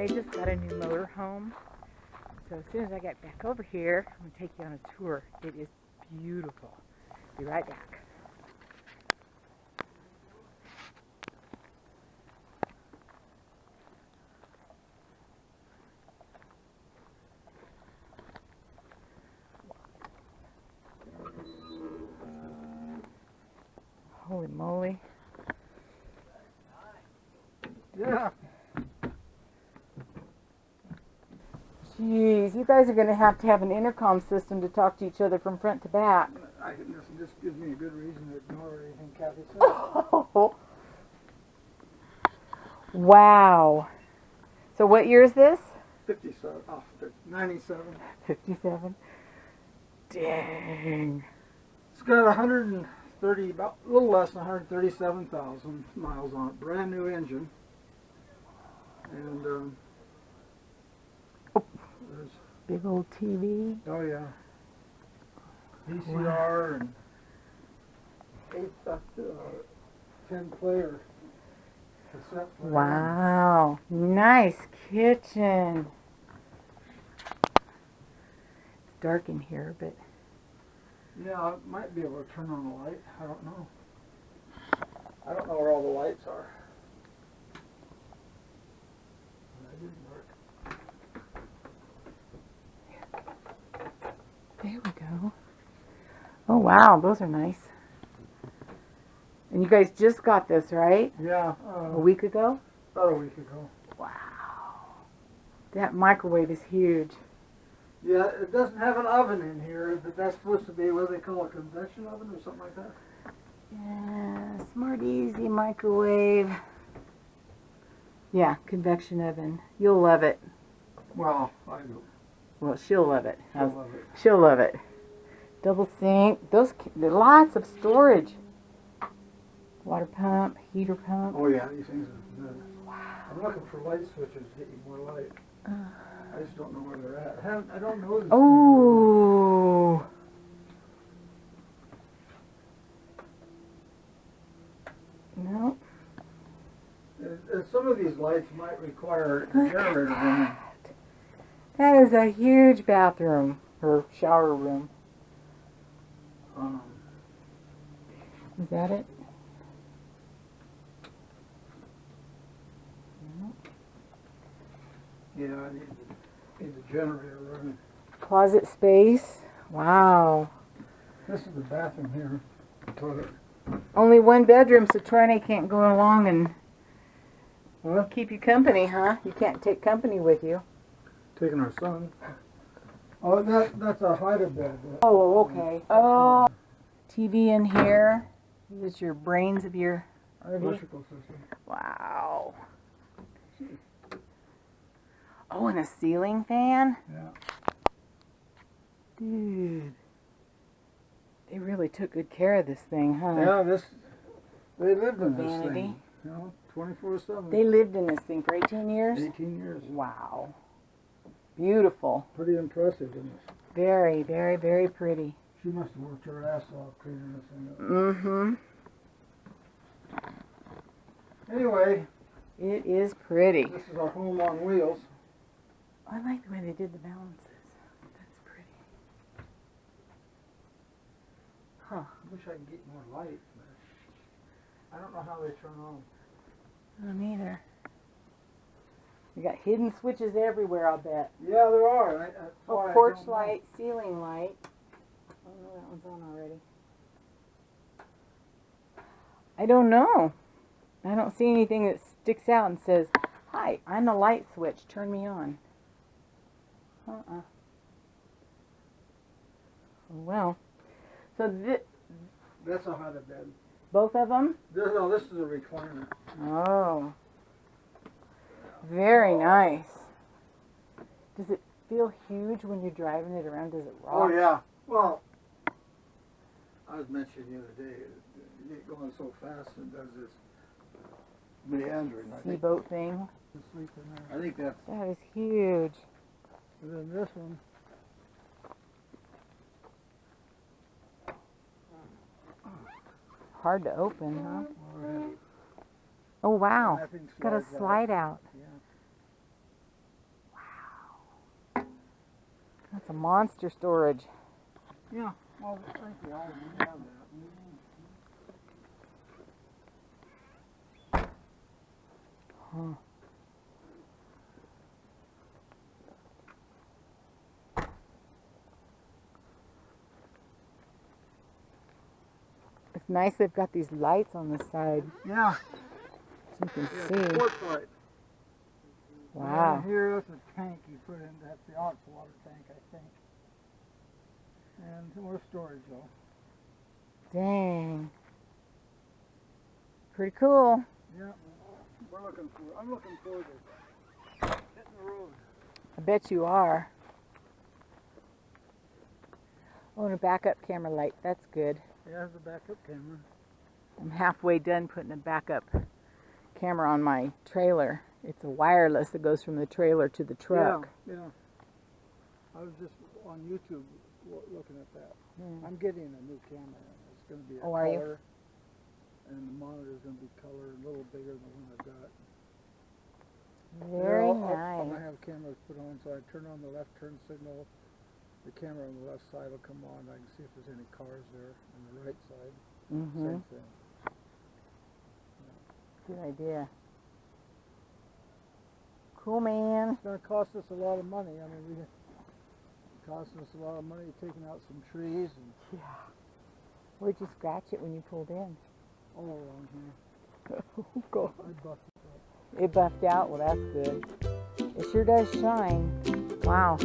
They just got a new motorhome. So as soon as I get back over here, I'm going to take you on a tour. It is beautiful. Be right back. Holy moly. Yeah. Jeez, you guys are going to have an intercom system to talk to each other from front to back. This gives me a good reason to ignore anything Kathy says. Oh. Wow. So what year is this? 97. 57. Dang. It's got 130, about a little less than 137,000 miles on it. Brand new engine. And there's Big old TV. oh yeah, VCR and 10 player cassette player. Wow. Nice kitchen. It's dark in here, but Yeah, I might be able to turn on the light. I don't know. I don't know where all the lights are. That didn't work. there we go. Oh wow, those are nice. And you guys just got this, right? Yeah. A week ago? About a week ago. Wow. That microwave is huge. Yeah, it doesn't have an oven in here, but that's supposed to be what they call a convection oven or something like that. Yeah, Smart Easy microwave. Yeah, convection oven. You'll love it. Well, I do. Well, she'll love it. I love it. She'll love it. Double sink. There's lots of storage. Water pump, heater pump. Oh yeah, these things are good. Wow. I'm looking for light switches to get you more light. I just don't know where they're at. I don't know this. Oh. No. Some of these lights might require a generator running. That is a huge bathroom or shower room. Is that it? Yeah, I need the generator running. Closet space. Wow. This is the bathroom here. Toilet. Only one bedroom, so Trini can't go along and keep you company, huh? You can't take company with you. Taking our son. Oh, that's a hider bed. Oh, okay. Oh, TV in here. This is your brains of your RV. Electrical system. Wow. Oh, and a ceiling fan? Yeah. Dude. They really took good care of this thing, huh? Yeah, they lived in this Vanity. thing. You know, 24/7. They lived in this thing for 18 years? 18 years. Wow. Beautiful. Pretty impressive, isn't it? Very, very, very pretty. She must have worked her ass off cleaning this thing up. Mm-hmm. Anyway. It is pretty. This is our home on wheels. I like the way they did the balances. That's pretty. Huh. I wish I could get more light, but I don't know how they turn on. I don't either. You got hidden switches everywhere, I'll bet. Yeah, there are. Porch light, ceiling light. Oh no, that one's on already. I don't know. I don't see anything that sticks out and says, "Hi, I'm a light switch. Turn me on." Well, so that's a hider bed. Both of them? No, this is a recliner. Oh. Very nice. Does it feel huge when you're driving it around? Does it rock? Oh, yeah. Well, I was mentioning the other day, you get going so fast and does this meandering. Seaboat thing? I think that is huge. And then this one. Hard to open, huh? Oh, wow. It's got a slide out. Yeah. That's a monster storage. Yeah, well, I think they all have that. Huh. It's nice they've got these lights on the side Yeah, so you can yeah, see. port light. Wow. And here, that's a tank you put in. That's the ox water tank, I think. And more storage, though. Dang. Pretty cool. Yeah, I'm looking forward to hitting the road. I bet you are. Oh, and a backup camera light. That's good. Yeah, there's a backup camera. I'm halfway done putting a backup camera on my trailer. It's a wireless that goes from the trailer to the truck. Yeah, yeah. I was just on YouTube looking at that. Hmm. I'm getting a new camera. It's going to be a Oh, are you? color. And the monitor is going to be color, a little bigger than the one I've got. Very I'm nice. going to have cameras put on, so I turn on the left turn signal. The camera on the left side will come on. I can see if there's any cars there. On the right side, Mm-hmm. same thing. Good idea. Cool, man. It's going to cost us a lot of money. I mean, it's costing us a lot of money taking out some trees and Yeah. Where'd you scratch it when you pulled in? all around here. Oh, God. I busted it up. It buffed out? Well, that's good. It sure does shine. Wow.